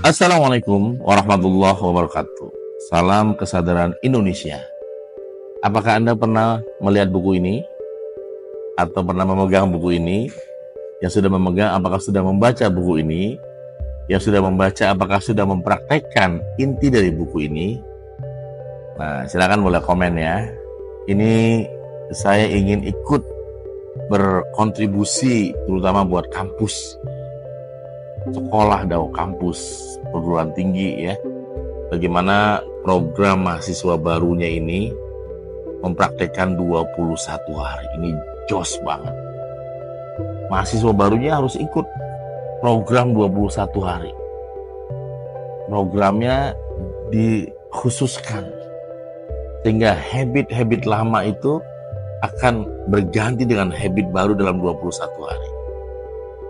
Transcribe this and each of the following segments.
Assalamualaikum warahmatullahi wabarakatuh. Salam kesadaran Indonesia. Apakah Anda pernah melihat buku ini? Atau pernah memegang buku ini? Yang sudah memegang, apakah sudah membaca buku ini? Yang sudah membaca, apakah sudah mempraktekkan inti dari buku ini? Nah, silakan boleh komen ya. Ini saya ingin ikut berkontribusi, terutama buat kampus, sekolah atau kampus perguruan tinggi ya. Bagaimana program mahasiswa barunya ini mempraktekkan 21 hari. Ini jos banget. Mahasiswa barunya harus ikut program 21 hari. Programnya dikhususkan sehingga habit-habit lama itu akan berganti dengan habit baru dalam 21 hari.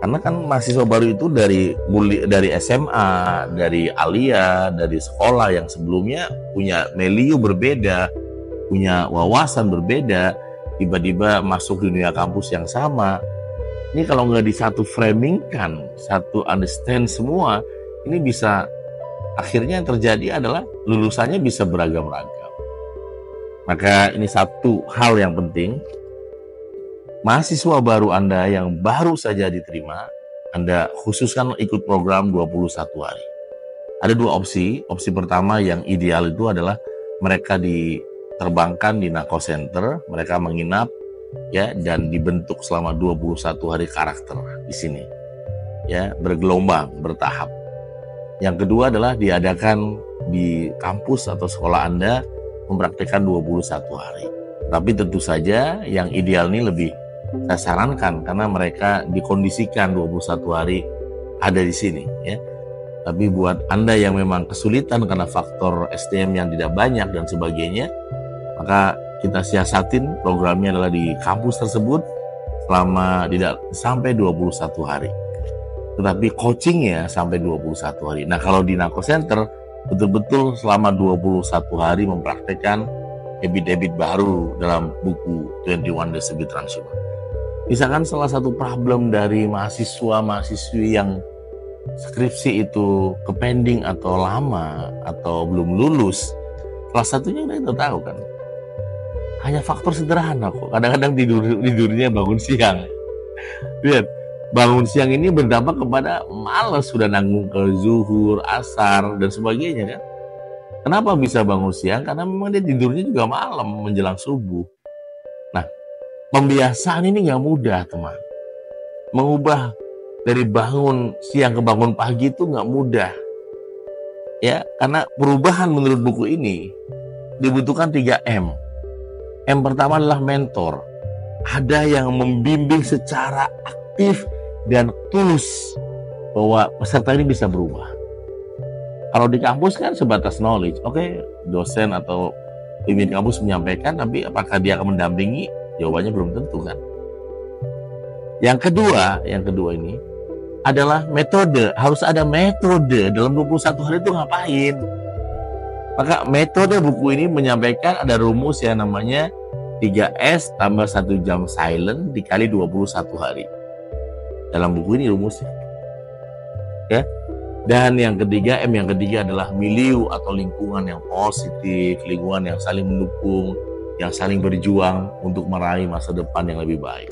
Karena kan mahasiswa baru itu dari SMA, dari Alia, dari sekolah yang sebelumnya punya milieu berbeda, punya wawasan berbeda, tiba-tiba masuk dunia kampus yang sama. Ini kalau nggak di satu framingkan, satu understand semua, ini bisa akhirnya yang terjadi adalah lulusannya bisa beragam-ragam. Maka ini satu hal yang penting. Mahasiswa baru Anda yang baru saja diterima, Anda khususkan ikut program 21 hari. Ada dua opsi. Opsi pertama yang ideal itu adalah mereka diterbangkan di Nako Center, mereka menginap ya dan dibentuk selama 21 hari karakter di sini. Ya, bergelombang, bertahap. Yang kedua adalah diadakan di kampus atau sekolah Anda mempraktikkan 21 hari. Tapi tentu saja yang ideal ini lebih saya sarankan karena mereka dikondisikan 21 hari ada di sini ya. Tapi buat Anda yang memang kesulitan karena faktor SDM yang tidak banyak dan sebagainya, maka kita siasatin programnya adalah di kampus tersebut selama tidak sampai 21 hari. Tetapi coachingnya sampai 21 hari. Nah, kalau di Nako Center betul-betul selama 21 hari mempraktekkan habit-habit baru dalam buku 21 Days to be Transhuman. Misalkan salah satu problem dari mahasiswa-mahasiswi yang skripsi itu kepending atau lama atau belum lulus, salah satunya udah kita tahu kan, hanya faktor sederhana kok. Kadang-kadang tidurnya bangun siang. Lihat, bangun siang ini berdampak kepada malas sudah nanggung ke zuhur, asar dan sebagainya kan. Kenapa bisa bangun siang? Karena memang dia tidurnya juga malam menjelang subuh. Nah, pembiasaan ini nggak mudah, teman. Mengubah dari bangun siang ke bangun pagi itu nggak mudah. Ya, karena perubahan menurut buku ini dibutuhkan 3M. M pertama adalah mentor. Ada yang membimbing secara aktif dan tulus bahwa peserta ini bisa berubah. Kalau di kampus kan sebatas knowledge. Oke, dosen atau pemimpin kampus menyampaikan, tapi apakah dia akan mendampingi? Jawabannya belum tentu kan. Yang kedua ini adalah metode. Harus ada metode dalam 21 hari itu ngapain. Maka metode buku ini menyampaikan ada rumus yang namanya 3S tambah 1 jam silent dikali 21 hari. Dalam buku ini rumusnya. Ya. Dan yang ketiga, M yang ketiga adalah milieu atau lingkungan yang positif, lingkungan yang saling mendukung, yang saling berjuang untuk meraih masa depan yang lebih baik.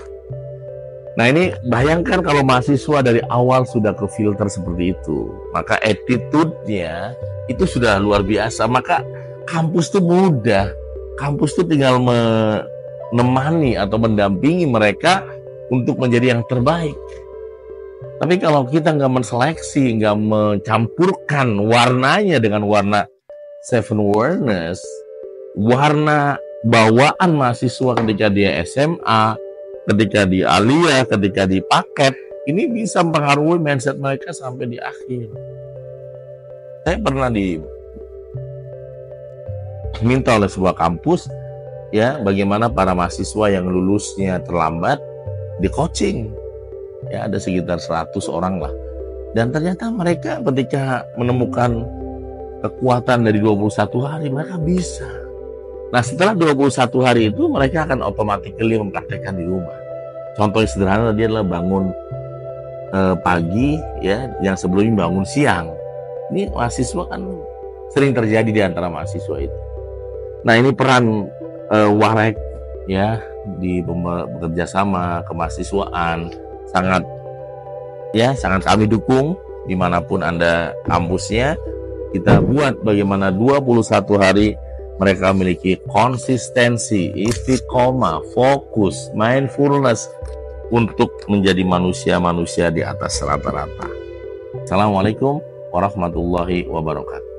Nah, ini bayangkan kalau mahasiswa dari awal sudah ke filter seperti itu, maka attitude-nya itu sudah luar biasa. Maka kampus itu mudah. Kampus itu tinggal menemani atau mendampingi mereka untuk menjadi yang terbaik. Tapi kalau kita nggak menseleksi, nggak mencampurkan warnanya dengan warna Seven Awareness, warna bawaan mahasiswa ketika dia SMA, ketika di Alia, ketika di paket, ini bisa mempengaruhi mindset mereka sampai di akhir. Saya pernah diminta oleh sebuah kampus, ya, bagaimana para mahasiswa yang lulusnya terlambat di coaching. Ya, ada sekitar 100 orang lah. Dan ternyata mereka ketika menemukan kekuatan dari 21 hari, mereka bisa. Nah, setelah 21 hari itu mereka akan automatically mempraktekkan di rumah. Contoh yang sederhana tadi adalah bangun pagi ya, yang sebelumnya bangun siang. Ini mahasiswa kan sering terjadi di antara mahasiswa itu. Nah, ini peran Warek ya di bekerja sama kemahasiswaan sangat kami dukung dimanapun Anda kampusnya. Kita buat bagaimana 21 hari mereka memiliki konsistensi, istiqomah, fokus, mindfulness untuk menjadi manusia-manusia di atas rata-rata. Assalamualaikum warahmatullahi wabarakatuh.